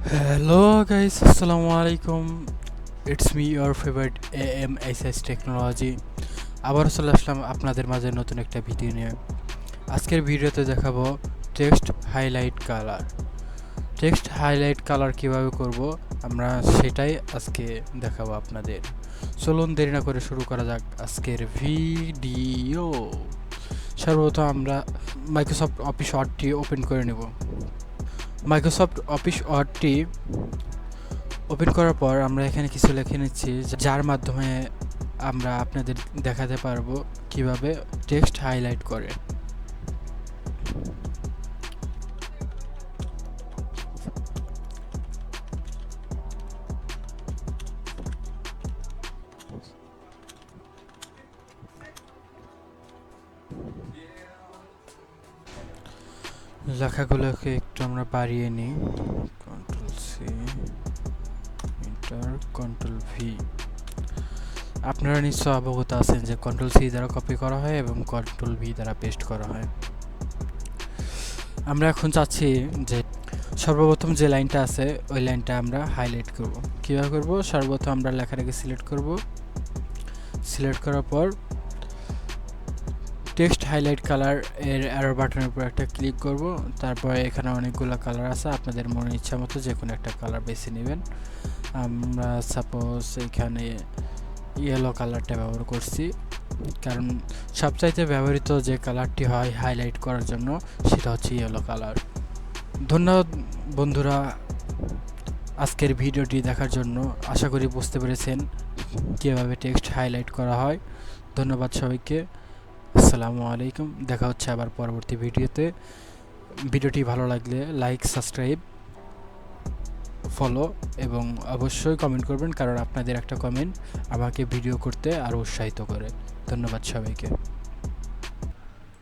Hello guys, Assalamu alaikum. It's me your favorite AMSS Technology. আবারও চলে আসলাম আপনাদের মাঝে নতুন একটা ভিডিও নিয়ে। আজকের ভিডিওতে দেখাবো text highlight colour. Text highlight colour কিভাবে করব আমরা সেটাই আজকে দেখাবো আপনাদের। চলুন দেরি না করে শুরু করা যাক আজকের ভিডিও। সর্বপ্রথম আমরা মাইক্রোসফট অফিস ওয়ার্ডটি ওপেন করে নেব। মাইক্রোসফট অফিস ওয়ার্ডটি ওপেন করার পর আমরা এখানে কিছু লিখে নিচ্ছি, যার মাধ্যমে আমরা আপনাদের দেখাতে পারবো কিভাবে টেক্সট হাইলাইট করে। লেখাগুলোকে একটু আমরা বাড়িয়ে নিই, control C, enter, control V. আপনারা নিশ্চয় অবগত আছেন যে কন্ট্রোল সি দ্বারা কপি করা হয় এবং কন্ট্রোল ভি দ্বারা পেস্ট করা হয়। আমরা এখন চাচ্ছি যে সর্বপ্রথম যে লাইনটা আছে ওই লাইনটা আমরা হাইলাইট করব। কীভাবে করব? সর্বপ্রথম আমরা লেখাটাকে সিলেক্ট করব। সিলেক্ট করার পর টেক্সট হাইলাইট কালার এর অ্যারো বাটনের উপর একটা ক্লিক করব। তারপরে এখানে অনেকগুলো কালার আছে, আপনাদের মনের ইচ্ছা মতো যে কোনো একটা কালার বেছে নেবেন। আমরা সাপোজ এখানে ইয়েলো কালারটা ব্যবহার করছি, কারণ সবচাইতে ব্যবহৃত যে কালারটি হয় হাইলাইট করার জন্য সেটা হচ্ছে ইয়েলো কালার। ধন্যবাদ বন্ধুরা আজকের ভিডিওটি দেখার জন্য। আশা করি বুঝতে পেরেছেন কীভাবে টেক্সট হাইলাইট করা হয়। ধন্যবাদ সবাইকে। আসসালামু আলাইকুম। দেখা হচ্ছে আবার পরবর্তী ভিডিওতে। ভিডিওটি ভালো লাগলে লাইক, সাবস্ক্রাইব, ফলো এবং অবশ্যই কমেন্ট করবেন, কারণ আপনাদের একটা কমেন্ট আমাকে ভিডিও করতে আরও উৎসাহিত করে। ধন্যবাদ সবাইকে।